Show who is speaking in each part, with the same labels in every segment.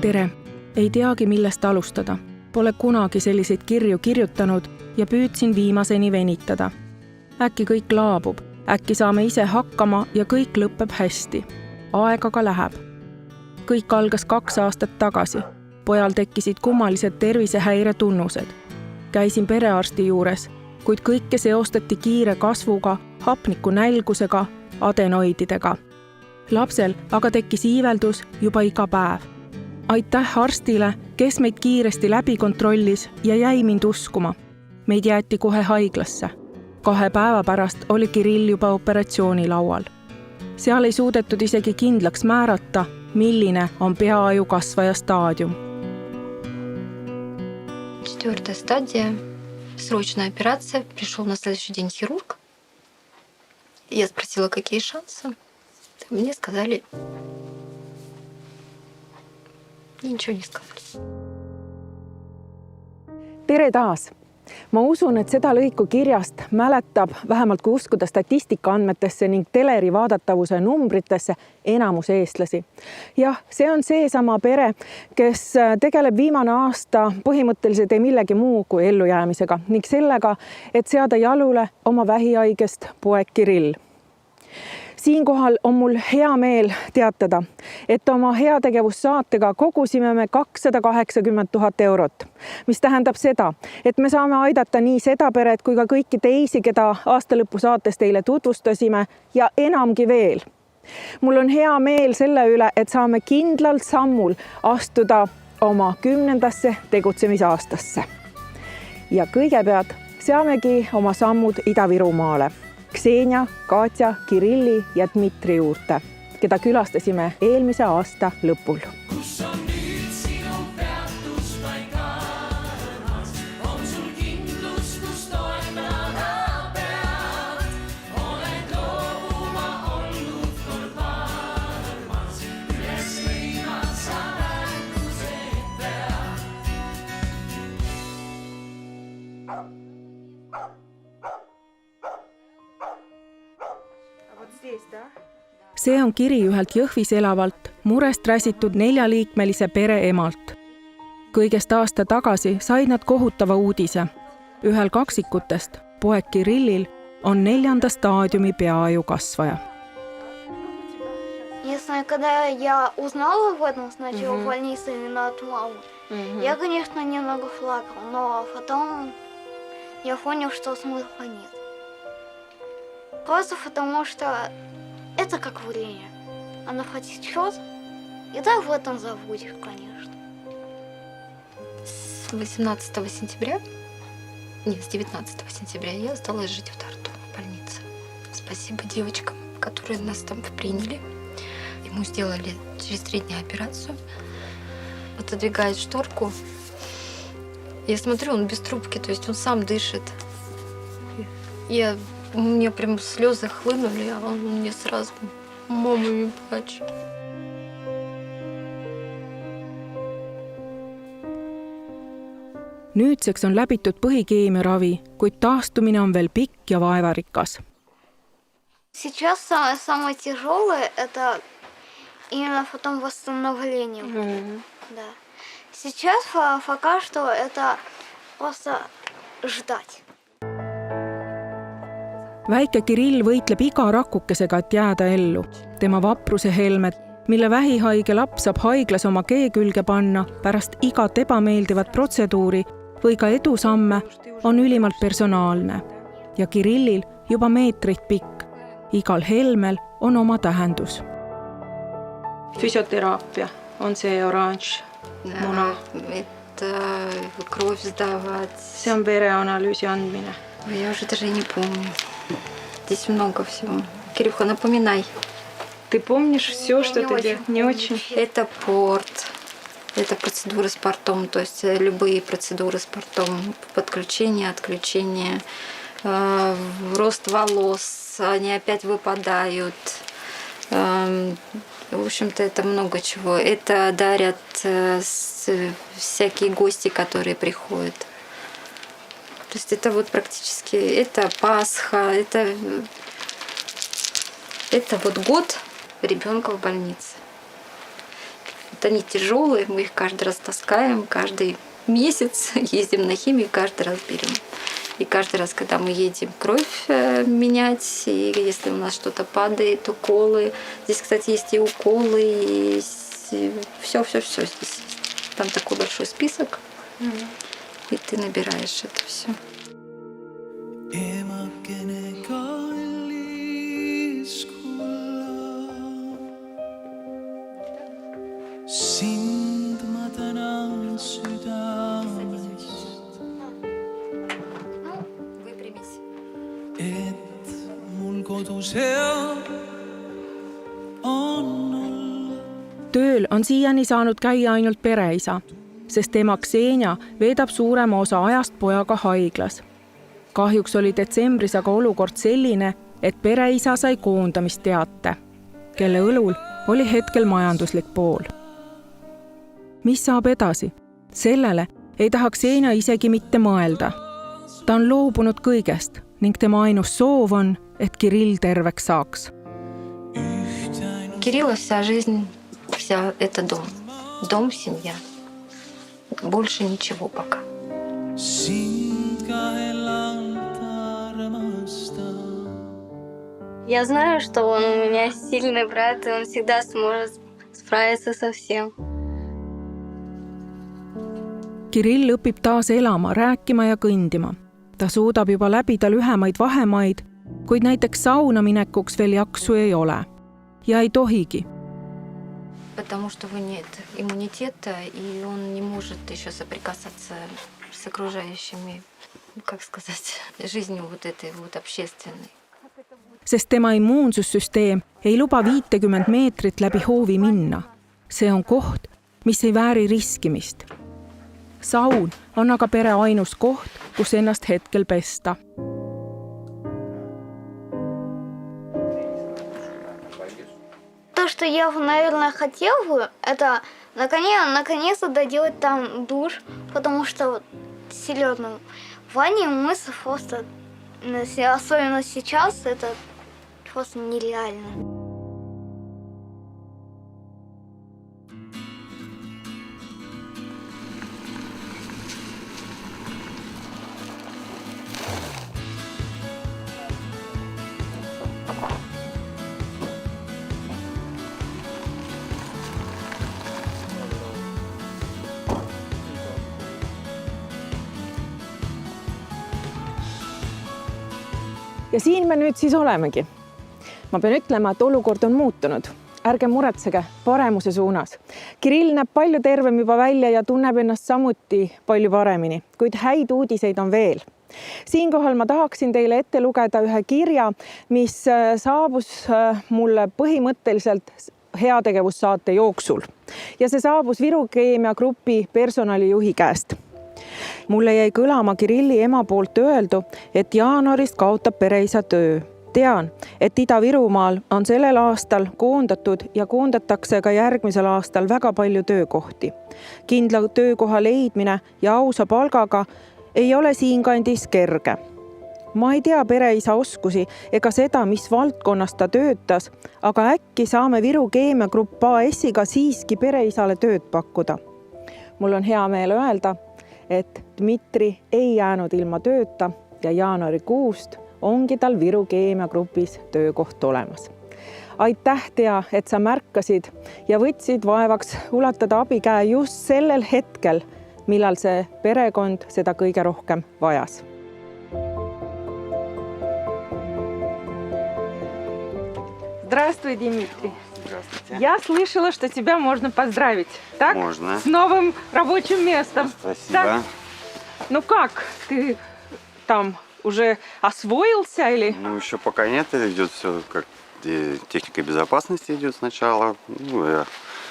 Speaker 1: Tere! Ei teagi, millest alustada. Pole kunagi selliseid kirju kirjutanud ja püüdsin viimaseni venitada. Äkki kõik laabub, äkki saame ise hakkama ja kõik lõpeb hästi. Aeg aga läheb. Kõik algas 2 aastat tagasi. Pojal tekkisid kummalised tervisehäire tunnused. Käisin perearsti juures, kuid kõike seostati kiire kasvuga, hapniku nälgusega, adenoididega. Lapsel aga tekkis iiveldus juba iga päev. Aitäh arstile, kes meid kiiresti läbi kontrollis ja jäi mind uskuma. Meid jäeti kohe haiglasse. 2 päeva pärast oli Kirill juba operatsioonilaual. Seal ei suudetud isegi kindlaks määrata, milline on peaaju kasvaja staadium.
Speaker 2: 4. стадия, срочная операция. Пришел на следующий день хирург. Я спросила, какие шансы. Мне сказали... Nичего не сказали.
Speaker 1: Tere taas! Ma usun, et seda lõiku kirjast mäletab, vähemalt kui uskuda statistika andmetesse ning teleri vaadatavuse numbritesse, enamus eestlasi. Jah, see on seesama pere, kes tegeleb viimane aasta põhimõtteliselt ei millegi muu kui ellujäämisega ning sellega, et seada jalule oma vähihaigest poeg Kirill. Siinkohal on mul hea meel teatada, et oma heategevussaatega kogusime me 280 000 eurot, mis tähendab seda, et me saame aidata nii seda peret kui ka kõiki teisi, keda aastalõpu saates teile tutvustasime ja enamgi veel. Mul on hea meel selle üle, et saame kindlalt sammul astuda oma 10. tegutsemisaastasse. Ja kõigepealt seamegi oma sammud Ida-Virumaale. Ksenia, Katja, Kirilli ja Dmitri juurde, keda külastasime eelmise aasta lõpul. Kus on nüüd sinu peatuspaik armas? On sul kindlus, kus toetada pead? Oled loobuma olnud kord varmas. Üles leimad sa väärtused pead. See on kiri ühelt Jõhvis elavalt, murest räsitud 4-liikmelise pere emalt. Kõigest aasta tagasi said nad kohutava uudise. Ühel kaksikutest, poeg Kirillil, on 4. staadiumi peaaju kasvaja.
Speaker 3: Когда я узнала в этом сначала в больнице именно от мамы, я, конечно, немного плакала, но потом я понял, что смысла нет. Просто потому что это как время. Оно потечет, и так в этом забудешь, конечно.
Speaker 2: С 18 сентября, нет, с 19 сентября я осталась жить в Тарту, в больнице. Спасибо девочкам, которые нас там приняли. Ему сделали через 3 дня операцию. Отодвигает шторку. Я смотрю, он без трубки, то есть он сам дышит. У меня прям слезы хлынули, а он мне сразу мамами плачет.
Speaker 1: Nüüdseks on läbitud põhikeemiaravi, kuid taastumine on veel pikk ja vaevarikas.
Speaker 3: Сейчас самое тяжелое – это именно потом восстановление. Да. Сейчас пока что это просто ждать.
Speaker 1: Väike Kirill võitleb iga rakukesega, et jääda ellu. Tema vapruse helmed, mille vähihaige laps saab haiglas oma kee külge panna pärast igat ebameeldivat protseduuri või ka edusamme, on ülimalt personaalne. Ja Kirillil juba meetrit pikk. Igal helmel on oma tähendus. Füsioteraapia on see oranž muna.
Speaker 2: Et kruv sdavad.
Speaker 1: See on vereanalüüsi andmine.
Speaker 2: Я уже даже не помню. Здесь много всего. Кирюха, напоминай.
Speaker 1: Ты помнишь все, что ты делаешь? Не очень.
Speaker 2: Это порт. Это процедуры с портом. То есть любые процедуры с портом. Подключение, отключение. Рост волос. Они опять выпадают. В общем-то, это много чего. Это дарят всякие гости, которые приходят. То есть это вот практически, это Пасха, это вот год ребенка в больнице. Вот они тяжелые, мы их каждый раз таскаем, каждый месяц ездим на химию, каждый раз берем. И каждый раз, когда мы едем кровь менять, и если у нас что-то падает, уколы. Здесь, кстати, есть и уколы, и все здесь есть. Там такой большой список, и ты набираешь это все. Выпрямись.
Speaker 1: tööl on siiani saanud käia ainult pereisa, sest ema Ksenia veedab suurema osa ajast pojaga haiglas. Kahjuks oli detsembris aga olukord selline, et pereisa sai koondamisteate, kelle õlul oli hetkel majanduslik pool. Mis saab edasi? Sellele ei taha Ksenia isegi mitte mõelda. Ta on loobunud kõigest ning tema ainus soov on, et Kirill terveks saaks.
Speaker 2: Кирилла вся жизнь, вся это дом. Дом, семья. Больше ничего пока.
Speaker 3: Я знаю, что он у меня сильный брат, и он всегда сможет справиться со всем.
Speaker 1: Kirill õpib taas elama, rääkima ja kõndima. Ta suudab juba läbida lühemaid vahemaid, kuid näiteks sauna minekuks veel jaksu ei ole. Ja ei tohigi.
Speaker 2: Потому что у него нет иммунитета, и он не может еще соприкасаться с окружающими, как сказать, жизнью вот этой вот общественной.
Speaker 1: Sest tema immuunsussüsteem ei luba 50 meetrit läbi hoovi minna. See on koht, mis ei vääri riskimist. Saun on aga pere ainus koht, kus ennast hetkel pesta.
Speaker 3: То, что я, наверное, хотел бы, это наконец-то доделать там душ, потому что серьезно, в ванне мыться просто, особенно сейчас, это просто нереально.
Speaker 1: Ja siin me nüüd siis olemegi. Ma pean ütlema, et olukord on muutunud. Ärge muretsege, paremuse suunas. Kirill näeb palju tervem juba välja ja tunneb ennast samuti palju paremini, kuid häid uudiseid on veel. Siinkohal ma tahaksin teile ette lugeda ühe kirja, mis saabus mulle põhimõtteliselt heategevussaate jooksul. Ja see saabus Viru Keemia Grupi personalijuhi käest. Mulle jäi kõlama Kirilli ema poolt öeldu, et jaanuarist kaotab pereisa töö. Tean, et Ida-Virumaal on sellel aastal koondatud ja koondatakse ka järgmisel aastal väga palju töökohti. Kindla töökoha leidmine ja ausa palgaga ei ole siinkandis kerge. Ma ei tea pereisa oskusi ega seda, mis valdkonnas ta töötas, aga äkki saame Viru Keemia Grupp AS-iga siiski pereisale tööd pakkuda. Mul on hea meel öelda, et Dmitri ei jäänud ilma tööta ja jaanuarikuust ongi tal Viru Keemia Grupis töökoht olemas. Aitäh, Tea, et sa märkasid ja võtsid vaevaks ulatada abikäe just sellel hetkel, millal see perekond seda kõige rohkem vajas. Здравствуй, Дмитрий.
Speaker 4: Здравствуйте.
Speaker 1: Я слышала, что тебя можно поздравить. Так?
Speaker 4: Можно.
Speaker 1: С новым рабочим местом.
Speaker 4: Спасибо.
Speaker 1: Так? Ну как? Ты там уже освоился или?
Speaker 4: Ну, еще пока нет. Идет все как техника безопасности идет сначала. Ну,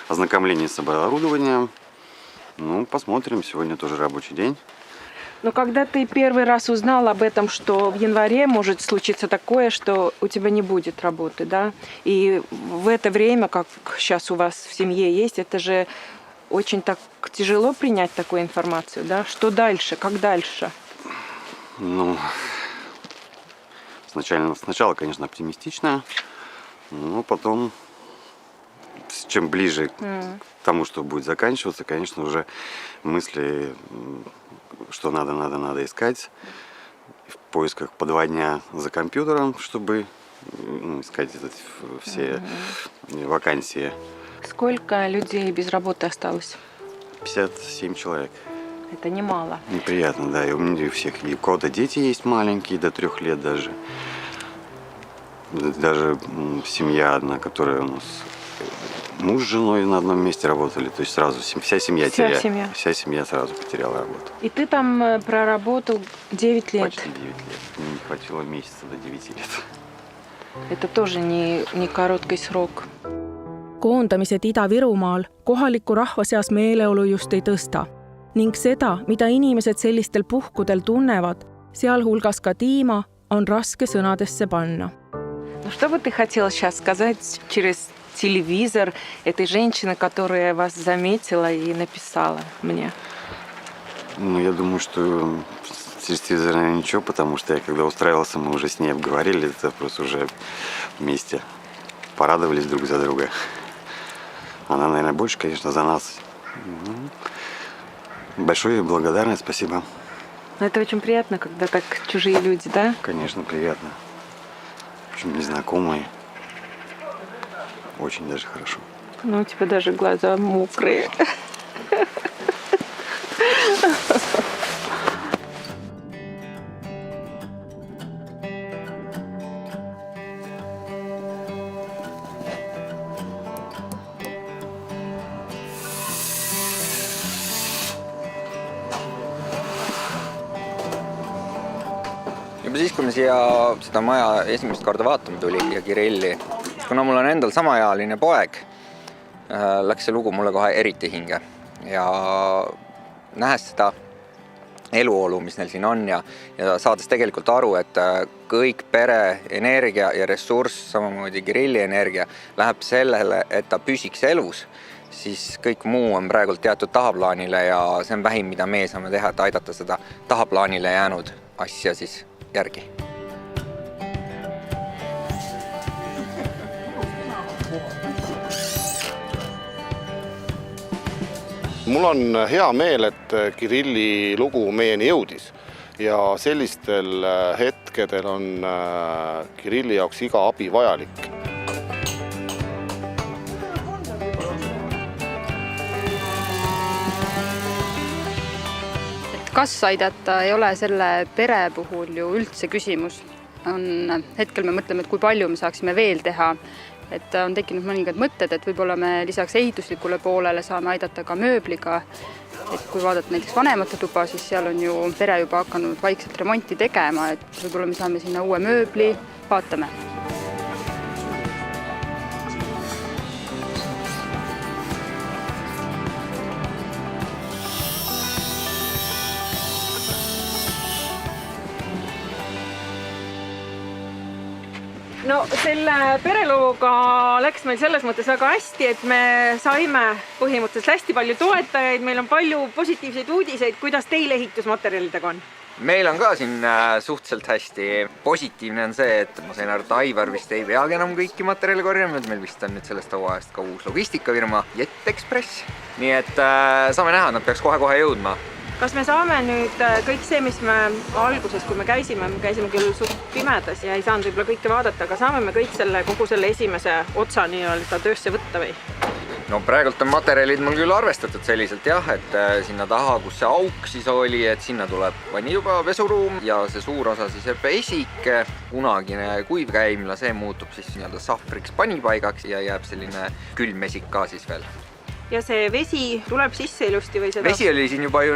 Speaker 4: ознакомление с оборудованием. Ну, посмотрим. Сегодня тоже рабочий день.
Speaker 1: Но когда ты первый раз узнал об этом, что в январе может случиться такое, что у тебя не будет работы, да? И в это время, как сейчас у вас в семье есть, это же очень так тяжело принять такую информацию, да? Что дальше? Как дальше?
Speaker 4: Ну, сначала, конечно, оптимистично, но потом чем ближе к тому, что будет заканчиваться, конечно, уже мысли, что надо искать в поисках по 2 дня за компьютером, чтобы искать все вакансии.
Speaker 1: Сколько людей без работы осталось?
Speaker 4: 57 человек.
Speaker 1: Это немало.
Speaker 4: Неприятно, да. И у меня у всех, и у кого-то дети есть маленькие, до 3 лет даже. Даже семья одна, которая у нас муж с женой на одном месте работали, то есть сразу вся семья теряла. Вся семья сразу потеряла работу.
Speaker 1: И ты там проработал 9 лет.
Speaker 4: Почти 9 лет. Мне не хватило месяца до 9 лет.
Speaker 1: Это тоже не короткий срок. Koondamised Ida-Virumaal kohaliku rahva seas meeleolu just ei tõsta. Ning seda, mida inimesed sellistel puhkudel tunnevad, sealhulgas ka Tiima, on raske sõnadesse panna. Ну что бы ты хотела сейчас сказать через телевизор этой женщины, которая вас заметила и написала мне?
Speaker 4: Ну, я думаю, что через телевизор, наверное, ничего, потому что я когда устраивался, мы уже с ней обговорили, это просто уже вместе порадовались друг за друга. Она, наверное, больше, конечно, за нас. Большое благодарность, спасибо.
Speaker 1: Но это очень приятно, когда так чужие люди, да?
Speaker 4: Конечно, приятно. Очень незнакомые. Очень даже хорошо.
Speaker 1: Ну, у тебя даже глаза мокрые.
Speaker 5: Juba siis, kui me siia seda maja esimest korda vaatama tuli ja Kirilli, kuna mul on endal samaealine poeg, läks see lugu mulle kohe eriti hinge. Ja nähes seda eluolu, mis neil siin on ja saades tegelikult aru, et kõik pere energia ja ressurss, samamoodi Kirilli energia, läheb sellele, et ta püsiks elus, siis kõik muu on praegult teatud tahaplaanile ja see on vähim, mida me saame teha, et aidata seda tahaplaanile jäänud asja siis järgi.
Speaker 6: Mul on hea meel, et Kirilli lugu meieni jõudis ja sellistel hetkedel on Kirilli jaoks iga abi vajalik.
Speaker 7: Kas aidata ei ole selle pere puhul ju üldse küsimus. Hetkel me mõtleme, et kui palju me saaksime veel teha. Et on tekkinud mõningad mõtted, et võib-olla me lisaks ehituslikule poolele saame aidata ka mööbliga. Et kui vaadata näiteks vanemate tuba, siis seal on ju pere juba hakanud vaikselt remonti tegema, et võib-olla me saame sinna uue mööbli, vaatame.
Speaker 1: No selle perelooga läks meil selles mõttes väga hästi, et me saime põhimõtteliselt hästi palju toetajaid, meil on palju positiivseid uudiseid, kuidas teil ehitusmaterjalidega on?
Speaker 5: Meil on ka siin suhteliselt hästi. Positiivne on see, et ma sain aru, et Aivar vist ei peagi enam kõiki materjali korjama, et meil vist on nüüd sellest hooajast ka uus logistikafirma Jet Express. Nii et saame näha, nad peaks kohe jõudma.
Speaker 1: Kas me saame nüüd kõik see, mis me alguses, kui me käisime küll suht pimedas ja ei saanud võib-olla kõike vaadata, aga saame me kõik kogu selle esimese otsa nii-öelda töösse võtta või?
Speaker 5: No praegult on materjalid mul küll arvestatud selliselt jah, et sinna taha, kus see auk siis oli, et sinna tuleb vanijuba vesuruum ja see suur osa siis pesik, kunagine kuivkäimla, see muutub siis nii-öelda sahvriks panipaigaks ja jääb selline külmmesik ka siis veel.
Speaker 1: Ja see vesi tuleb sisse ilusti või seda?
Speaker 5: Vesi oli siin juba ju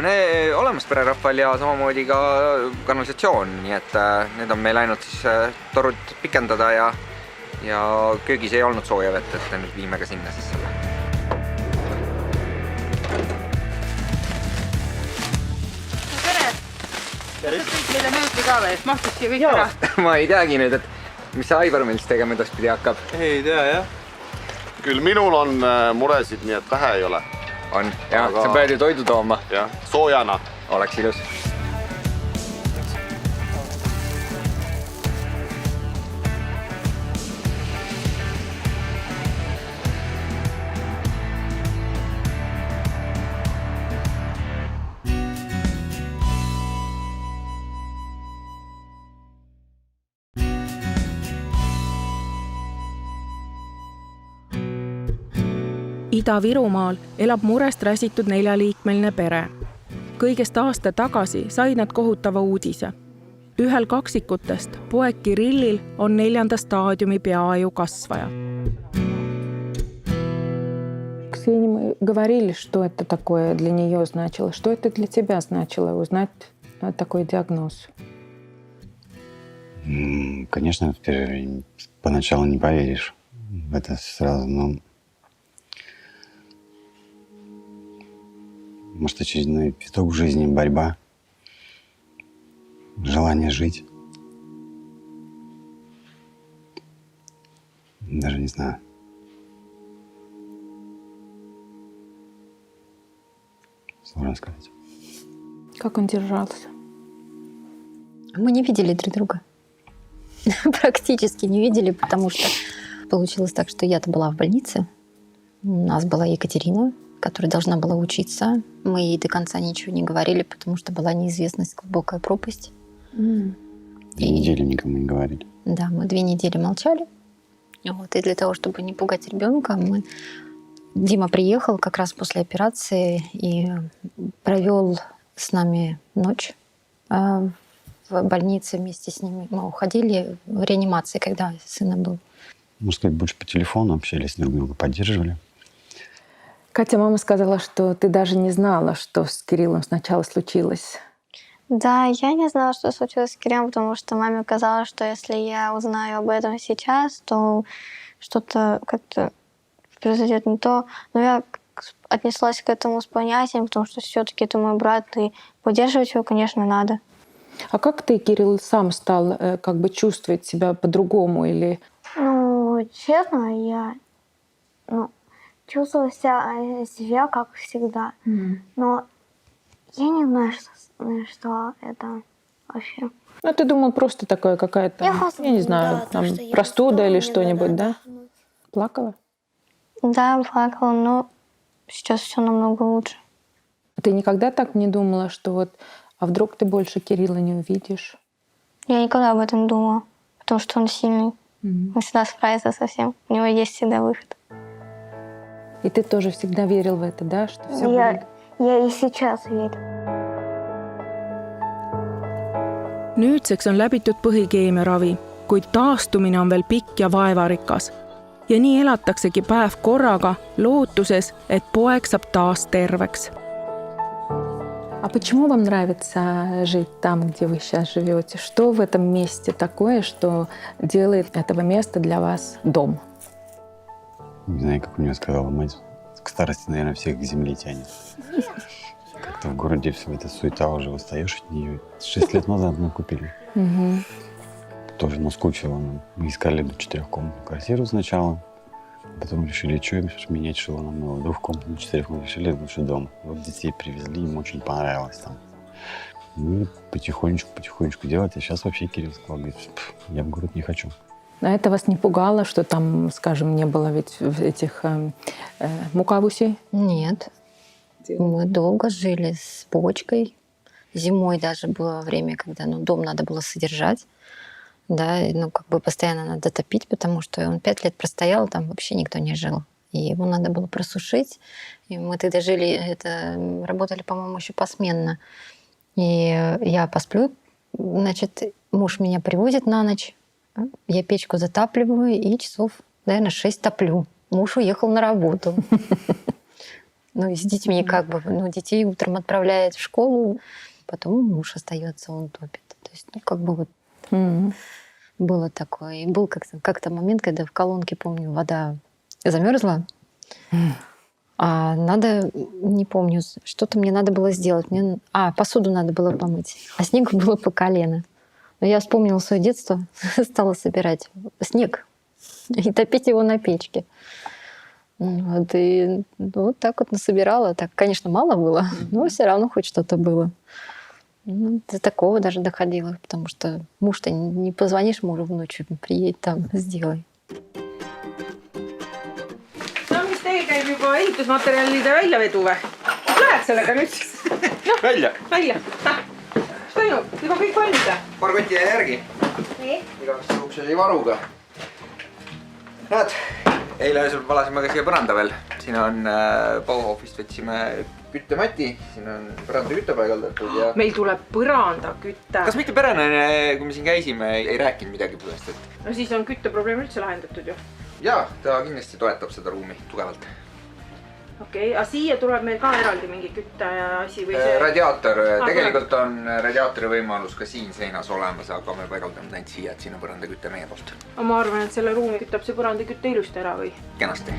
Speaker 5: olemas pererahval ja samamoodi ka kanalisatsioon, nii et need on meil ainult siis torud pikendada ja köögis ei olnud sooja vett, et nüüd viime ka sinna siis selle.
Speaker 7: Tere! Tere! Kõik meile mööbli ka või? Mahtus siia kõik ära?
Speaker 5: Ma ei teagi nüüd, et mis see Aivar meil siis tegema edaspidi hakkab.
Speaker 6: Ei tea, jah. Küll minul on muresid, nii et vähe ei ole.
Speaker 5: On, jah, sa pead ju toidu tooma.
Speaker 6: Jah, soojana.
Speaker 5: Oleks ilus.
Speaker 1: Ida-Virumaal elab murest räsitud 4-liikmeline pere. Kõigest aasta tagasi said nad kohutava uudise. Ühel kaksikutest, poeg Kirillil, on 4. staadiumi peaaju kasvaja. Ксения, говорили, что это такое для нее значило. Что это для тебя значило, узнать такой диагноз?
Speaker 4: Конечно, поначалу не поверишь в это сразу, но может, очередной виток в жизни, борьба, желание жить. Даже не знаю. Сложно сказать.
Speaker 1: Как он держался?
Speaker 2: Мы не видели друг друга. Практически не видели, потому что получилось так, что я-то была в больнице. У нас была Екатерина, которая должна была учиться. Мы ей до конца ничего не говорили, потому что была неизвестность, глубокая пропасть.
Speaker 4: 2 недели никому не говорили.
Speaker 2: Да, мы 2 недели молчали. Вот, и для того, чтобы не пугать ребенка, Дима приехал как раз после операции и провел с нами ночь в больнице вместе с ними. Мы уходили в реанимации, когда сына был.
Speaker 4: Можно сказать, больше по телефону общались, друг друга поддерживали.
Speaker 1: Катя, мама сказала, что ты даже не знала, что с Кириллом сначала случилось.
Speaker 3: Да, я не знала, что случилось с Кириллом, потому что маме казалось, что если я узнаю об этом сейчас, то что-то как-то произойдет не то. Но я отнеслась к этому с понятием, потому что все-таки это мой брат, и поддерживать его, конечно, надо.
Speaker 1: А как ты, Кирилл, сам стал как бы чувствовать себя по-другому? Или...
Speaker 3: Ну, честно, я чувствовала себя как всегда. Но я не знаю, что это вообще.
Speaker 1: Ну, ты думал, просто такое какая-то, я не знаю,
Speaker 3: да,
Speaker 1: там,
Speaker 3: что
Speaker 1: простуда или
Speaker 3: что-то
Speaker 1: что-нибудь,
Speaker 3: мне,
Speaker 1: да? Плакала?
Speaker 3: Да, плакала, но сейчас все намного лучше.
Speaker 1: Ты никогда так не думала, что вот, а вдруг ты больше Кирилла не увидишь?
Speaker 3: Я никогда об этом не думала, потому что он сильный. Он всегда справится со всем. У него есть всегда выход.
Speaker 1: И ты тоже всегда верил в это, да? Что все будет?
Speaker 3: Я и сейчас верю.
Speaker 1: Nüüdseks on läbitud põhikeemiaravi, kuid taastumine on veel pikk ja vaevarikas. Ja nii elataksegi päev korraga, lootuses, et poeg saab taas terveks. А почему вам нравится жить там, где вы сейчас живете? Что в этом месте такое, что делает этого места для вас дом?
Speaker 4: Не знаю, как у нее сказала мать. К старости, наверное, всех к земле тянет. Как-то в городе все эта суета уже устаешь от нее. 6 лет назад мы купили. Тоже наскучило нам. Мы искали 4-комнатную квартиру сначала. Потом решили, что менять, что нам было. 2-комнатную, 4-комнатную. Решили лучше дом. Вот детей привезли, им очень понравилось там. Мы потихонечку делать. А сейчас вообще Кирилл сказал, говорит, я в город не хочу. А это вас не пугало, что там, скажем, не было ведь этих мукавусей?
Speaker 2: Нет. Мы долго жили с почкой. Зимой даже было время, когда дом надо было содержать. Да, как бы постоянно надо топить, потому что он 5 лет простоял, там вообще никто не жил. И его надо было просушить. И мы тогда работали, по-моему, еще посменно. И я посплю, значит, муж меня привозит на ночь, я печку затапливаю и часов, наверное, 6 топлю. Муж уехал на работу. И с детьми как бы, детей утром отправляет в школу, потом муж остается, он топит. То есть, как бы вот было такое. И был как-то момент, когда в колонке, помню, вода замерзла, а надо, не помню, что-то мне надо было сделать. Посуду надо было помыть, а снега было по колено. Но я вспомнила свое детство, стала собирать снег и топить его на печке. И вот так вот насобирала. Так, конечно, мало было, но все равно хоть что-то было. До такого даже доходило, потому что муж-то не позвонишь мужу ночью, приедь там, сделай.
Speaker 1: Mis teil käib juba ehitusmaterjalide väljavedu või? Lähed sellega nüüd siis?
Speaker 5: Välja!
Speaker 1: Mis toimub? Juba kõik valmis või?
Speaker 5: Paar kotti jäi järgi. Igaks juhuks oli varuga. Näed, Eile öösel valasime ka siia põranda veel. Siin on Bauhofist võtsime küttemati, siin on põranda kütte paigaldatud ja...
Speaker 1: Meil tuleb põrandakütte.
Speaker 5: Kas mitte perenaine, kui me siin käisime, ei rääkinud midagi põhjast, et...
Speaker 1: No siis on kütteprobleem üldse lahendatud ju.
Speaker 5: Jaa, ta kindlasti toetab seda ruumi tugevalt.
Speaker 1: Okei, aga siia tuleb meil ka eraldi mingi kütte asi või see...
Speaker 5: Radiaator, tegelikult on radiaatori võimalus ka siin seinas olemas, aga me paigaldame ainult siia, et siin on põrandakütte meie poolt.
Speaker 1: Ma arvan, et selle ruumi kütab see põrandakütte ilusti ära või?
Speaker 5: Kenasti.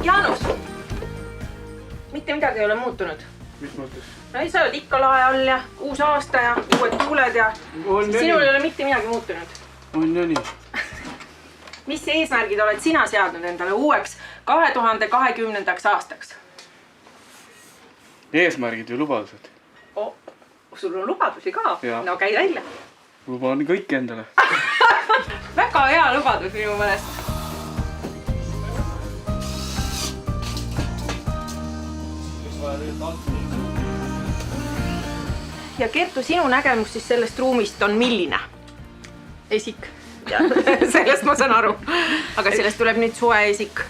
Speaker 1: Jaanus! Mitte midagi ei ole muutunud.
Speaker 8: Mis mõttes?
Speaker 1: No ei, sa oled ikka lae all ja uus aasta ja uued tuuled ja sinul ei ole mitte midagi muutunud.
Speaker 8: On ja nii.
Speaker 1: Mis eesmärgid oled sina seadnud endale uueks 2020. aastaks?
Speaker 8: Eesmärgid või lubadused?
Speaker 1: Sul on lubadusi ka?
Speaker 8: Ja.
Speaker 1: No käi välja.
Speaker 8: Luban kõik endale.
Speaker 1: Väga hea lubadus minu mõnest. Ja Kertu, sinu nägemus siis sellest ruumist on milline?
Speaker 7: Esik.
Speaker 1: Sellest ma saan aru. Aga sellest tuleb nüüd soe esik.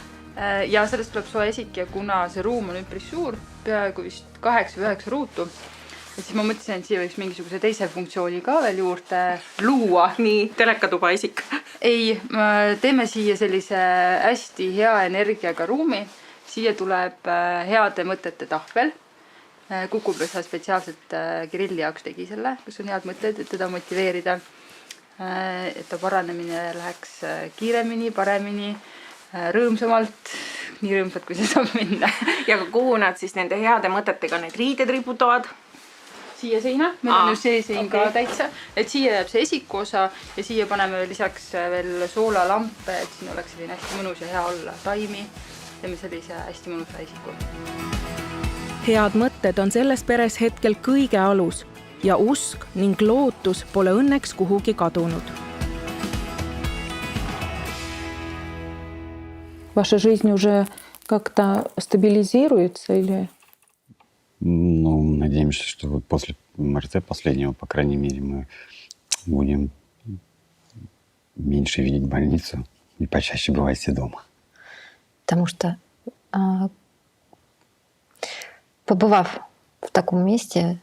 Speaker 7: Ja sellest tuleb soe esik ja kuna see ruum on üpris suur, peaaegu vist 8 või 9 ruutu, et siis ma mõtlesin, et siia võiks mingisuguse teise funktsiooni ka veel juurde luua.
Speaker 1: Nii, telekatuba esik.
Speaker 7: Ei, teeme siia sellise hästi hea energiaga ruumi. Siia tuleb heade mõtete tahvel. Kukupesa spetsiaalselt Kirilli jaoks tegi selle, kus on head mõtted, et teda motiveerida. Et ta paranemine läheks kiiremini, paremini, rõõmsamalt, nii rõõmsalt, kui see saab minna.
Speaker 1: Ja kuhu nad siis nende heade mõtetega need riided riputavad?
Speaker 7: Siia seina, meil on ju see sein ka täitsa, et siia jääb see esiku osa ja siia paneme lisaks veel soolalampe, et siin oleks selline hästi mõnus ja hea olla taimi. Teeme sellise hästi mõnusa esiku.
Speaker 1: Head mõtted on selles peres hetkel kõige alus ja usk ning lootus pole õnneks kuhugi kadunud. Ваша жизнь уже как-то стабилизируется или?
Speaker 4: Ну, надеемся, что вот после МРТ последнего, по крайней мере, мы будем меньше видеть больницу и почаще бывать все дома.
Speaker 2: Потому что, побывав в таком месте,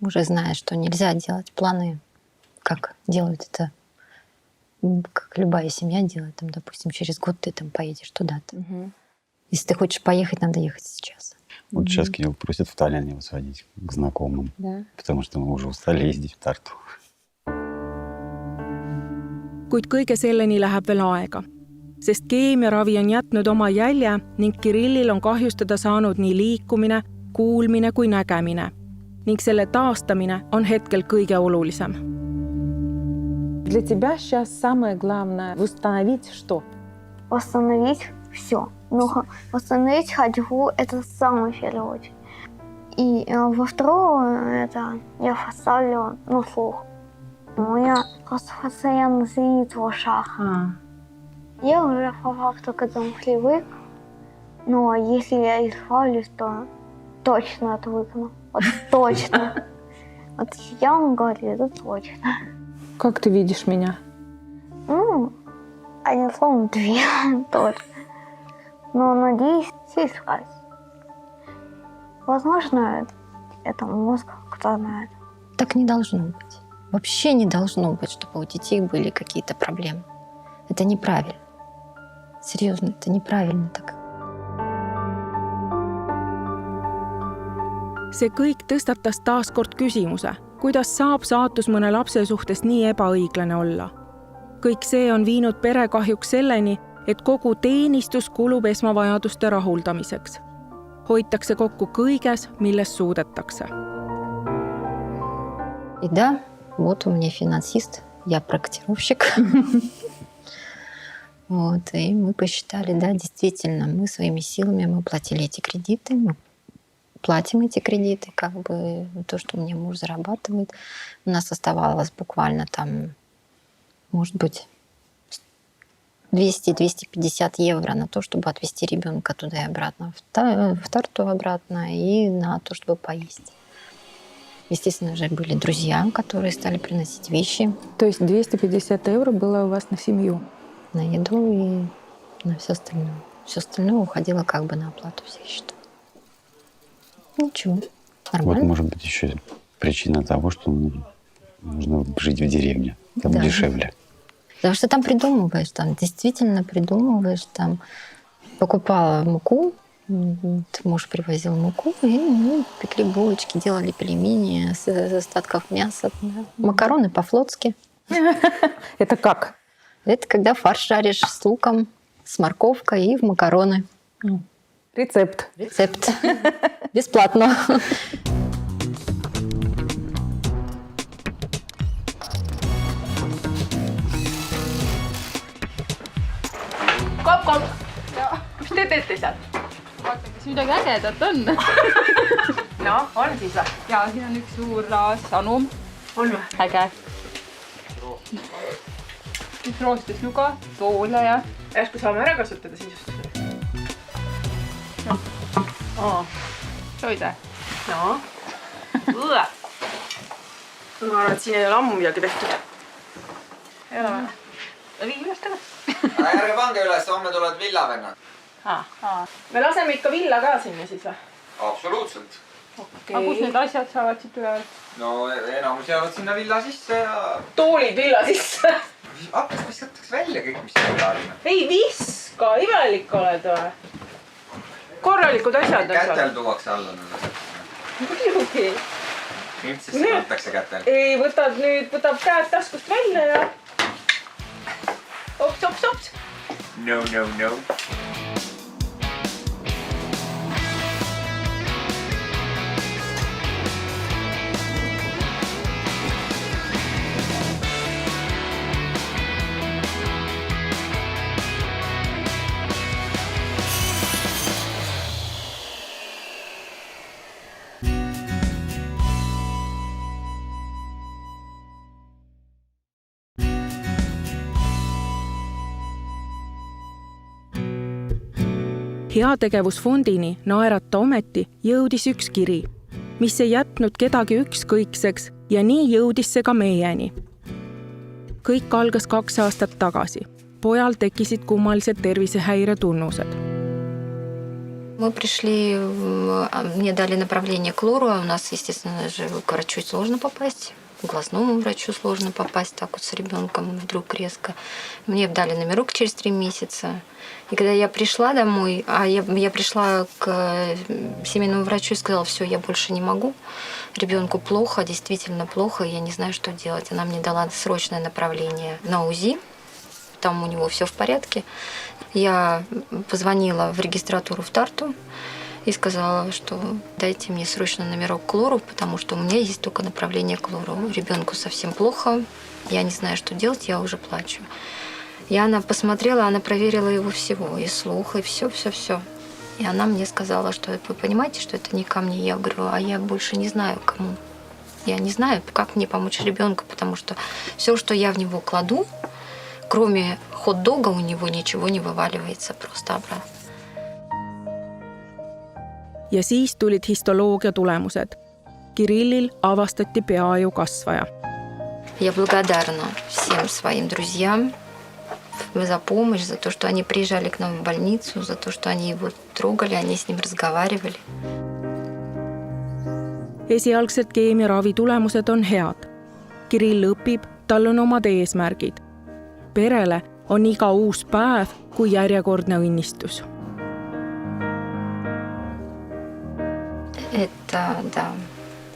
Speaker 2: уже знаешь, что нельзя делать планы, как делают это, как любая семья делает. Там, допустим, через год ты там поедешь туда-то. Угу. Если ты хочешь поехать, надо ехать сейчас.
Speaker 4: Вот сейчас Кирилл просит в Таллин его сводить к знакомым, потому что мы уже устали ездить в Тарту.
Speaker 1: Kuid kõige selleni läheb veel aega, sest keemiaravi on jätnud oma jälje ning Kirillil on kahjustada saanud nii liikumine, kuulmine kui nägemine. Ning selle taastamine on hetkel kõige olulisem. Для тебя сейчас самое главное восстановить что?
Speaker 3: Восстановить все. Но восстановить ходьбу – это самое первое очередь. И во второе это я поставлю слух. У меня просто постоянно звенит в ушах. Я уже по факту к этому привык. Но если я избавлюсь, то точно отвыкну. Вот точно. Вот я вам говорю, это точно.
Speaker 1: Как ты видишь меня?
Speaker 3: Одним словом, 2 тоже. Но надеюсь, все искать. Возможно, это мозг, кто знает.
Speaker 2: Так не должно быть. Вообще не должно быть, чтобы у детей были какие-то проблемы. Это неправильно. Серьезно, это неправильно так.
Speaker 1: See kõik tõstatas taas kord küsimuse, kuidas saab saatus mõne lapse suhtes nii ebaõiglane olla. Kõik see on viinud pere kahjuks selleni, et kogu teenistus kulub esmavajaduste rahuldamiseks. Hoitakse kokku kõiges, milles suudetakse.
Speaker 2: И да, вот у меня финансист, я проектировщик. Вот, и мы посчитали, да, действительно, мы своими силами мы платили эти кредиты, мы платим эти кредиты, как бы то, что мне муж зарабатывает. У нас оставалось буквально там, может быть, 200-250 евро на то, чтобы отвезти ребенка туда и обратно, в Тарту обратно, и на то, чтобы поесть. Естественно же, были друзья, которые стали приносить вещи
Speaker 1: То есть 250 евро было у вас на семью.
Speaker 2: на еду и на все остальное. Все остальное уходило как бы на оплату всех счетов. Ничего,
Speaker 9: Вот,
Speaker 2: нормально.
Speaker 9: может быть, еще причина того, что нужно жить в деревне. Там
Speaker 2: Да.
Speaker 9: дешевле.
Speaker 2: Потому что там придумываешь, там действительно придумываешь, там покупала муку, муж привозил муку, и мы пекли булочки, делали пельмени с остатков мяса, да. Макароны по-флотски.
Speaker 1: Это как?
Speaker 2: Это когда фарш жаришь с луком, с морковкой и в макароны.
Speaker 1: Рецепт.
Speaker 2: Рецепт. Бесплатно.
Speaker 1: Kop-kop! Mis te teete seal?
Speaker 7: vaata, kas midagi ägedat on.
Speaker 1: No, on siis või?
Speaker 7: ja siin on üks suur laas anum.
Speaker 1: On või?
Speaker 7: Äge. üks roostusnuga, toole ja
Speaker 1: Järsku saame ära kasutada sisustust.
Speaker 7: soide.
Speaker 1: No. Ma arvan, et siin ei ole ammu midagi tehtud. Ei ole või? Vii üles tagasi.
Speaker 5: ärge pange üles, homme tulevad villavennad.
Speaker 1: Me laseme ikka villa ka sinna siis või?
Speaker 5: Absoluutselt.
Speaker 7: aga kus need asjad saavad siit üle?
Speaker 5: no enamus jäävad sinna villa sisse ja
Speaker 1: Toolid villa sisse.
Speaker 5: hakkas viskatakse välja kõik, mis siin üle on.
Speaker 1: Ei viska, imelik oled või? Korralikud asjad on
Speaker 5: kätel tuuakse alla need asjad.
Speaker 1: Muidugi.
Speaker 5: Printsesse kantakse kätel.
Speaker 1: Ei, võtab käed taskust välja ja ops.
Speaker 5: No.
Speaker 1: Heategevusfondini Naerata ometi jõudis üks kiri, mis ei jätnud kedagi ükskõikseks ja nii jõudis see ka meieni. Kõik algas 2 aastat tagasi. Pojal tekkisid kummalised tervisehäire tunnused.
Speaker 2: Мы пришли, мне дали направление к лору, а у нас, естественно же, к врачу сложно попасть, к глазному врачу сложно попасть так вот с ребенком вдруг резко. Мне дали номерок через 3 месяца. И когда я пришла домой, я пришла к семейному врачу и сказала: все, я больше не могу, ребенку плохо, действительно плохо, я не знаю, что делать. Она мне дала срочное направление на УЗИ, там у него все в порядке. Я позвонила в регистратуру в Тарту и сказала, что дайте мне срочно номерок к лору, потому что у меня есть только направление к лору. Ребенку совсем плохо, я не знаю, что делать, я уже плачу. И она посмотрела, она проверила его всего, и слух, и все. И она мне сказала, что вы понимаете, что это не ко мне. Я говорю, а я больше не знаю кому. Я не знаю, как мне помочь ребенку, потому что все, что я в него кладу, кроме хот-дога, у него ничего не вываливается просто обратно.
Speaker 1: Ja siis tulid histoloogia tulemused. Kirillil avastati peaaju kasvaja.
Speaker 2: Я благодарна всем своим друзьям за помощь, за то, что они приезжали к нам в больницу, за то, что они его трогали, они с ним разговаривали.
Speaker 1: Esialgsed keemiaravi tulemused on head. Kirill õpib, tal on omad eesmärgid. Perele on iga uus päev kui järjekordne õnnistus.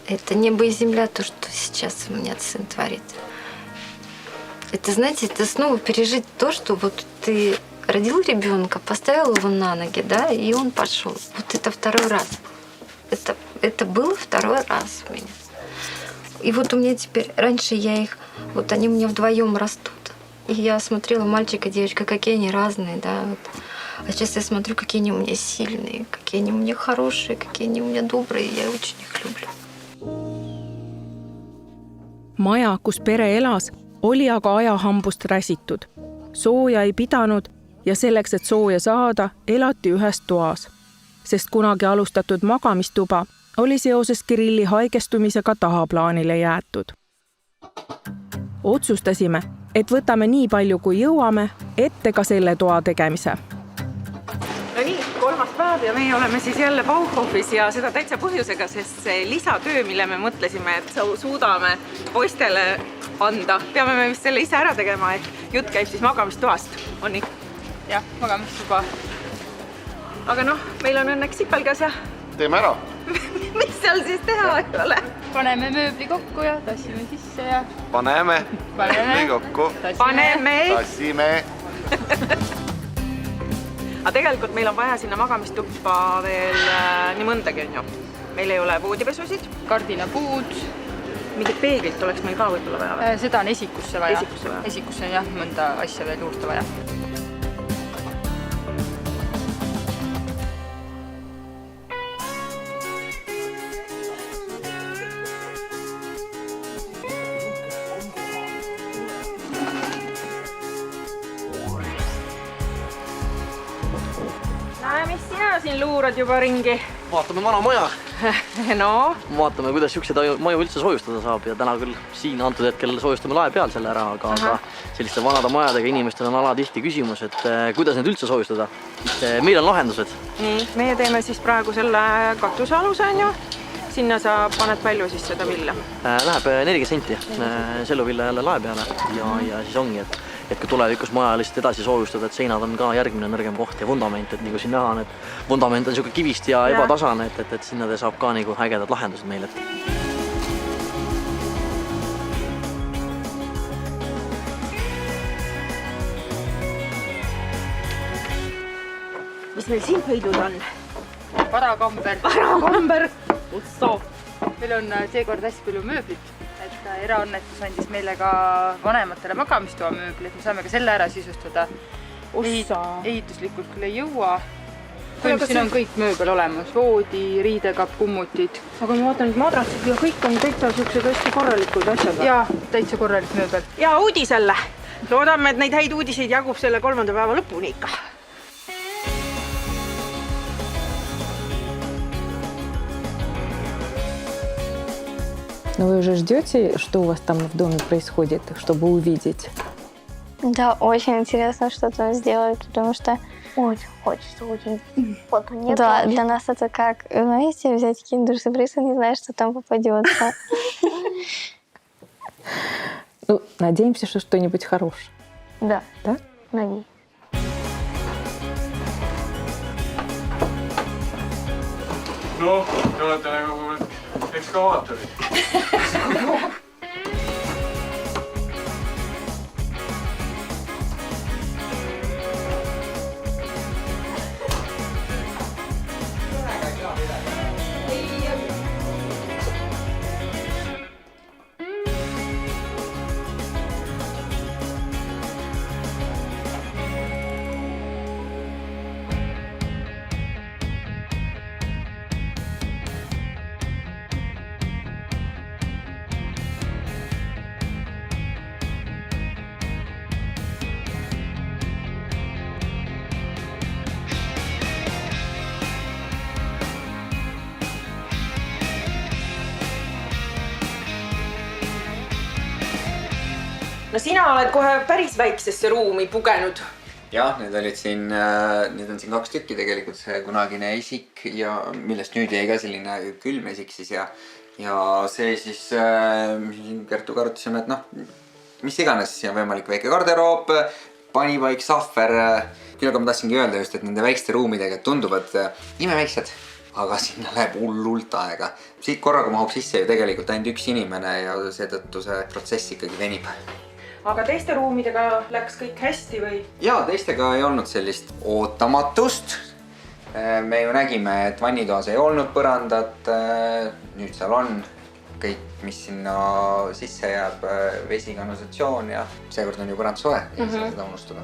Speaker 2: Это небо и земля, то, что сейчас у меня сын творит. Это, знаете, это снова пережить то, что вот ты родил ребенка, поставил его на ноги, да, и он пошел. Вот это второй раз. Это было второй раз у меня. И вот у меня теперь, раньше я их, вот они у меня вдвоем растут. И я смотрела мальчика и девочка, какие они разные, да. Вот. А сейчас я смотрю, какие они у меня сильные, какие они у меня хорошие, какие они у меня добрые. Я очень их люблю.
Speaker 1: Maja, kus pere elas, oli aga ajahambust räsitud. Sooja ei pidanud ja selleks, et sooja saada, elati ühes toas. Sest kunagi alustatud magamistuba oli seoses Kirilli haigestumisega tahaplaanile jäetud. Otsustasime, et võtame nii palju kui jõuame ette ka selle toa tegemise. No nii, 3. päev ja meie oleme siis jälle Bauhofis ja seda täitsa põhjusega, sest see lisatöö, mille me mõtlesime, et suudame poistele anda, peame me vist selle ise ära tegema, et jutt käib siis magamistoast, on nii?
Speaker 7: Jah, magamistuba.
Speaker 1: Aga noh, meil on õnneks sipelgas ja
Speaker 6: Teeme ära.
Speaker 1: mis seal siis teha ei ole?
Speaker 7: Paneme mööbli kokku ja tassime sisse ja...
Speaker 6: Paneme.
Speaker 7: Paneme.
Speaker 6: Kokku.
Speaker 1: Paneme.
Speaker 6: Tassime.
Speaker 1: Aga tegelikult meil on vaja sinna magamistuppa veel nii mõndagi, on ju. Meil ei ole voodipesusid.
Speaker 7: Kardinapuud.
Speaker 1: Mingit peeglit oleks meil ka võib-olla vaja.
Speaker 7: Seda on esikusse vaja.
Speaker 1: Esikusse vaja.
Speaker 7: Esikusse on jah, mõnda asja veel juurde vaja.
Speaker 1: Mis sina siin luurad juba ringi?
Speaker 10: Vaatame vana maja.
Speaker 1: No?
Speaker 10: Vaatame, kuidas siukseid maju üldse soojustada saab ja täna küll siin antud hetkel soojustame lae peal selle ära, aga selliste vanade majadega inimestel on alatihti küsimus, et kuidas need üldse soojustada. Meil on lahendused.
Speaker 1: Nii, meie teeme siis praegu selle katuse aluse, on ju. Sinna sa paned palju siis seda villa?
Speaker 10: Läheb 40 senti selluvilla jälle lae peale ja siis ongi, et kui tulevikus maja lihtsalt edasi soojustada, et seinad on ka järgmine nõrgem koht ja vundament, et nagu siin näha on, et vundament on siuke kivist ja ebatasane, et sinna te saab ka nagu ägedad lahendused meil.
Speaker 1: Mis meil siin peidud on?
Speaker 7: Varakomber. Meil on seekord hästi palju mööblit, et eraannetus andis meile ka vanematele magamistoa mööbli, et me saame ka selle ära sisustada. Ehituslikult küll ei jõua. Siin on kõik mööbel olemas, voodi, riidekapp, kummutid.
Speaker 1: Aga ma vaatan, et madratsid ja kõik on täitsa siuksed hästi korralikud asjad.
Speaker 7: Jaa, täitsa korralik mööbel.
Speaker 1: Ja uudiselle. Loodame, et neid häid uudiseid jagub selle 3. päeva lõpuni ikka. Но вы уже ждете, что у вас там в доме происходит, чтобы увидеть?
Speaker 3: Да, очень интересно, что там сделают, потому что очень хочется увидеть. Да, для нас это как, знаете, взять киндер-сюрприз и не знать, что там попадется.
Speaker 1: Ну, надеемся, что что-нибудь хорошее.
Speaker 3: Да.
Speaker 1: Да?
Speaker 3: Надеюсь.
Speaker 8: No, te olete nagu ekskavaatorid.
Speaker 1: No sina oled kohe päris väiksesse ruumi pugenud.
Speaker 5: Jah, need on siin 2 tükki tegelikult, see kunagine esik ja millest nüüd jäi ka selline külm esik siis ja see siis, Kertu karutasime, et noh, mis iganes, siin on võimalik väike garderoob, panipaik, sahver. Küll aga ma tahtsingi öelda just, et nende väikeste ruumidega tunduvad imeväiksed, aga sinna läheb hullult aega. Siit korraga mahub sisse ju tegelikult ainult üks inimene ja seetõttu see protsess ikkagi venib.
Speaker 1: Aga teiste ruumidega läks kõik hästi või?
Speaker 5: Jaa, teistega ei olnud sellist ootamatust. Me ju nägime, et vannitoas ei olnud põrandat, nüüd seal on kõik, mis sinna sisse jääb, vesi, kanalisatsioon ja seekord on ju põrand soe, ei saa seda unustada.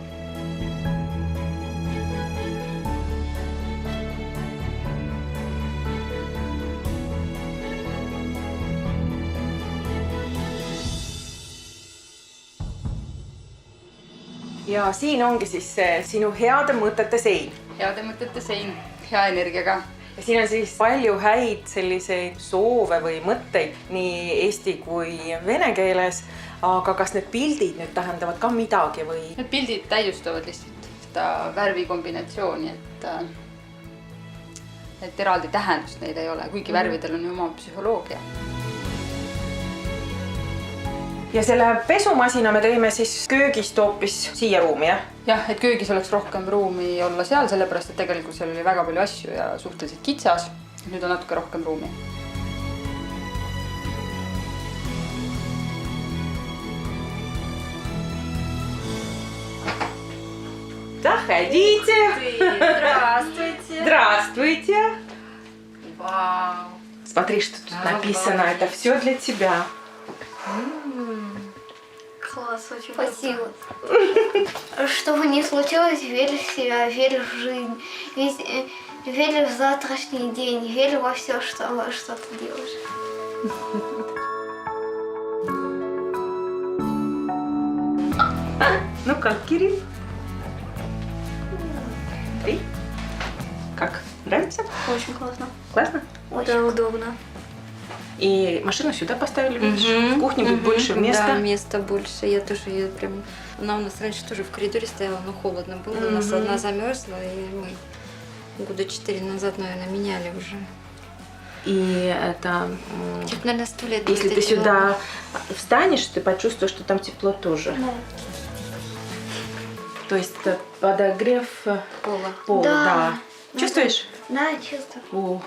Speaker 1: Ja siin ongi siis see sinu heade mõtete sein.
Speaker 7: Heade mõtete sein, hea energiaga.
Speaker 1: ja siin on siis palju häid selliseid soove või mõtteid nii eesti kui vene keeles, aga kas need pildid nüüd tähendavad ka midagi või?
Speaker 7: Need pildid täiustavad lihtsalt seda värvikombinatsiooni, et eraldi tähendust neil ei ole, kuigi värvidel on ju oma psühholoogia.
Speaker 1: Ja selle pesumasina me tõime siis köögist hoopis siia ruumi, jah?
Speaker 7: Jah, et köögis oleks rohkem ruumi olla seal, sellepärast et tegelikult seal oli väga palju asju ja suhteliselt kitsas. Nüüd on natuke rohkem ruumi.
Speaker 1: Заходите!
Speaker 2: Здравствуйте!
Speaker 1: Здравствуйте!
Speaker 2: Вау!
Speaker 1: Смотри, что тут написано. Это все для тебя.
Speaker 3: Класс, очень спасибо. Что бы ни случилось, верь в себя, верь в жизнь, верь в завтрашний день, верь во все, что ты делаешь.
Speaker 1: Ну как, Кирилл? Ты? Как? Нравится?
Speaker 3: Очень классно.
Speaker 1: Классно?
Speaker 3: Очень удобно.
Speaker 1: И машину сюда поставили, видишь? В кухне будет больше места.
Speaker 2: Да, места больше. Я тоже ее прям... Она у нас раньше тоже в коридоре стояла, но холодно было. У нас одна замерзла, и мы года 4 назад, наверное, меняли уже.
Speaker 1: И это...
Speaker 2: Чуть, наверное, 100 лет.
Speaker 1: Если ты сюда встанешь, ты почувствуешь, что там тепло тоже.
Speaker 3: Да.
Speaker 1: То есть это подогрев пола. Да. Чувствуешь?
Speaker 3: Да, чувствую.
Speaker 1: О.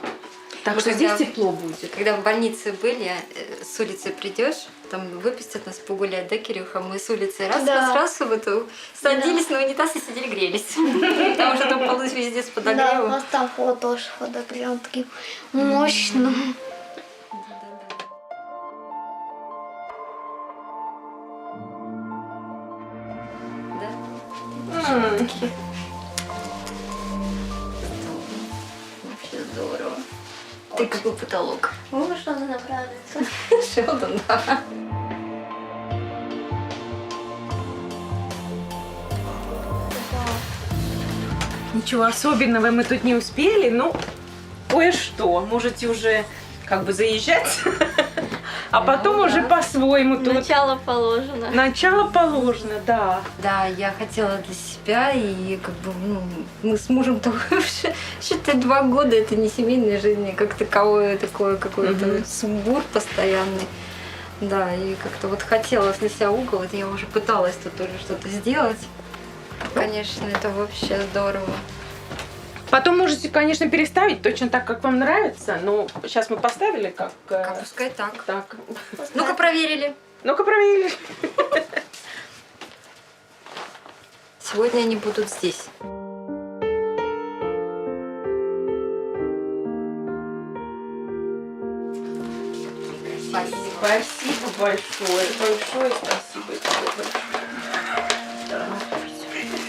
Speaker 1: Так
Speaker 2: Вот
Speaker 1: что
Speaker 2: когда-
Speaker 1: здесь тепло будет.
Speaker 2: Когда в больнице были, с улицы придешь, там выпустят нас погулять, да, Кирюха? Мы с улицы раз в эту садились на унитаз и сидели, грелись. Потому что там полы везде с
Speaker 3: Да, у
Speaker 2: подогревом.
Speaker 3: нас там тоже подогрев таким мощным.
Speaker 2: Вообще здорово. Ты какой потолок.
Speaker 3: Ну, что надо нравится.
Speaker 2: Шелдон, да.
Speaker 1: Ничего особенного мы тут не успели, ну, кое-что. Можете уже как бы заезжать, а потом уже по-своему тут.
Speaker 3: Начало положено.
Speaker 1: Начало положено, да.
Speaker 2: Да, я хотела для себя, и как бы мы с мужем считай, 2 года это не семейная жизнь, а как таковое такое какой-то сумбур постоянный. Да, и как-то вот хотелось для себя угол, вот я уже пыталась тут тоже что-то сделать. Конечно, это вообще здорово.
Speaker 1: Потом можете, конечно, переставить точно так, как вам нравится. Но сейчас мы поставили как...
Speaker 2: Пускай так.
Speaker 1: Так.
Speaker 2: Ну-ка проверили.
Speaker 1: Ну-ка проверили.
Speaker 2: Сегодня они будут здесь.
Speaker 1: Спасибо большое. Большое спасибо тебе большое.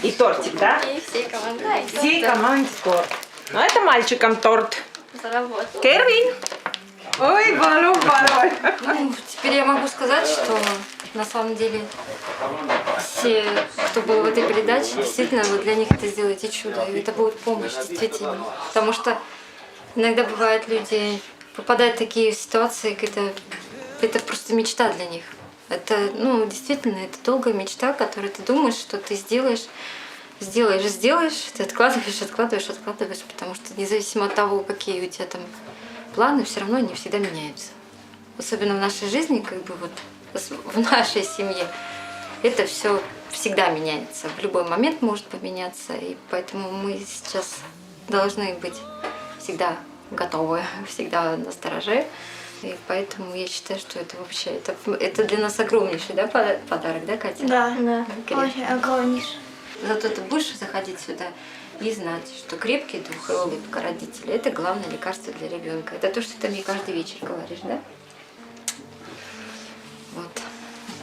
Speaker 1: И тортик, да?
Speaker 3: И всей команды.
Speaker 1: Всей команде торт. Ну, это мальчикам торт.
Speaker 3: Заработал.
Speaker 1: Кервин! Ой, балу.
Speaker 2: Ну, теперь я могу сказать, что на самом деле все, кто был в этой передаче, действительно, вы для них это сделаете чудо. И это будет помощь, действительно. Потому что иногда бывает, люди попадают в такие ситуации, когда это просто мечта для них. Это, ну, действительно, это долгая мечта, которую ты думаешь, что ты сделаешь, ты откладываешь, потому что независимо от того, какие у тебя там планы, все равно они всегда меняются. Особенно в нашей жизни, как бы вот в нашей семье, это все всегда меняется. В любой момент может поменяться, и поэтому мы сейчас должны быть всегда готовы, всегда настороже. И поэтому я считаю, что это вообще, это для нас огромнейший, да, подарок, да, Катя?
Speaker 3: Да,
Speaker 2: Крепкий.
Speaker 3: очень огромнейший.
Speaker 2: Зато ты будешь заходить сюда и знать, что крепкий дух и улыбка родителей – это главное лекарство для ребенка. Это то, что ты мне каждый вечер говоришь, да? Вот.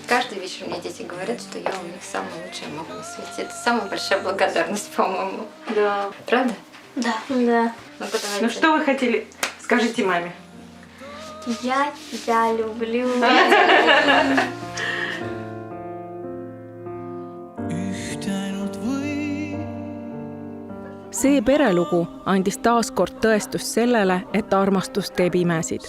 Speaker 2: Каждый вечер мне дети говорят, что я у них самая лучшая мама на свете. Это самая большая благодарность, по-моему.
Speaker 1: Да.
Speaker 2: Правда?
Speaker 3: Да. Да.
Speaker 2: Ну-ка, давайте.
Speaker 1: Ну, что вы хотели? Скажите маме.
Speaker 3: Я тебя люблю.
Speaker 1: see perelugu andis taas kord tõestust sellele, et armastus teeb imesid.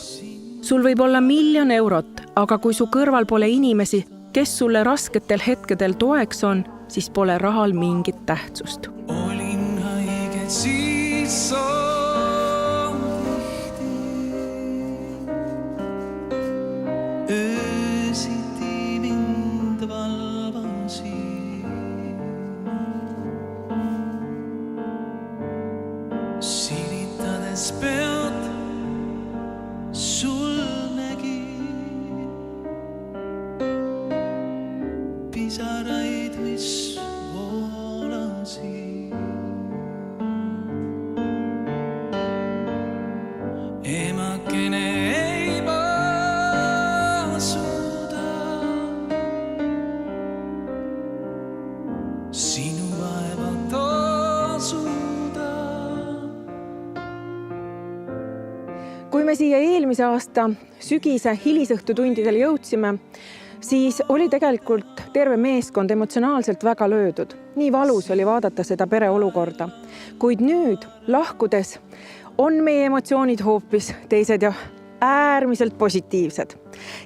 Speaker 1: Sul võib olla 1 000 000 eurot, aga kui su kõrval pole inimesi, kes sulle rasketel hetkedel toeks on, siis pole rahal mingit tähtsust.
Speaker 11: Olin haige siis tihti. Öösiti mind valvasin. Silitades pead sul nägi pisaraid, mis voolasid. Emakene ei pasuda sinu vaeva tasuda.
Speaker 1: Kui me siia eelmise aasta sügise hilisõhtutundidel jõudsime, siis oli tegelikult terve meeskond emotsionaalselt väga löödud. Nii valus oli vaadata seda pere olukorda. Kuid nüüd, lahkudes, on meie emotsioonid hoopis teised ja äärmiselt positiivsed.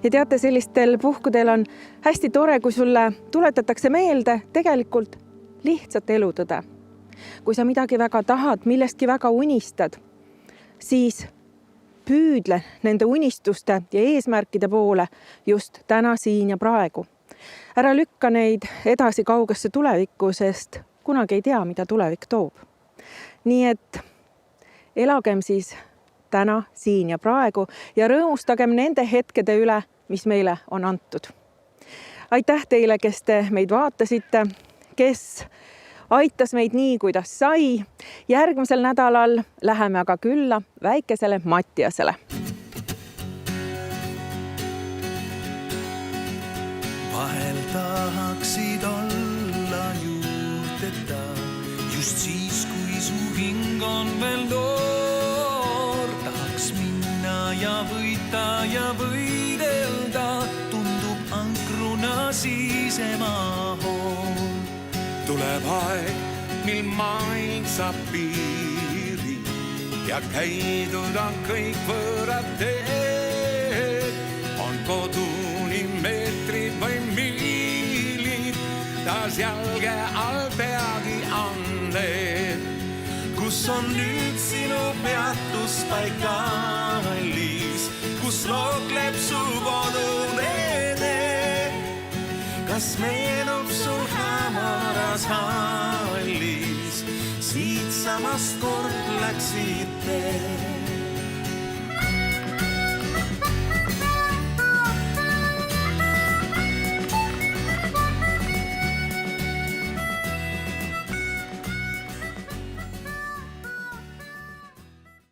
Speaker 1: Ja teate, sellistel puhkudel on hästi tore, kui sulle tuletatakse meelde tegelikult lihtsalt elutõde. Kui sa midagi väga tahad, millestki väga unistad, siis püüdle nende unistuste ja eesmärkide poole just täna, siin ja praegu. Ära lükka neid edasi kaugesse tulevikku, sest kunagi ei tea, mida tulevik toob. Nii et elagem siis täna, siin ja praegu ja rõõmustagem nende hetkede üle, mis meile on antud. Aitäh teile, kes te meid vaatasite, kes aitas meid nii, kuidas sai. Järgmisel nädalal läheme aga külla väikesele Mattiasele.
Speaker 11: Vahel tahaksid olla juurdeta, just siis, kui su hing on veel noor. Tahaks minna ja võita ja võidelda, tundub ankruna sisemahool. Tuleb aeg, mil maailm saab piiri ja käidud on kõik võõrad teed. On koduni meetrid või miilid, taas jalge all peagi on need. Kus on nüüd sinu peatuspaik kallis, kus lookleb su koduteede? Kas meenub sul hämaras hallis, siit samast kord läksid tee?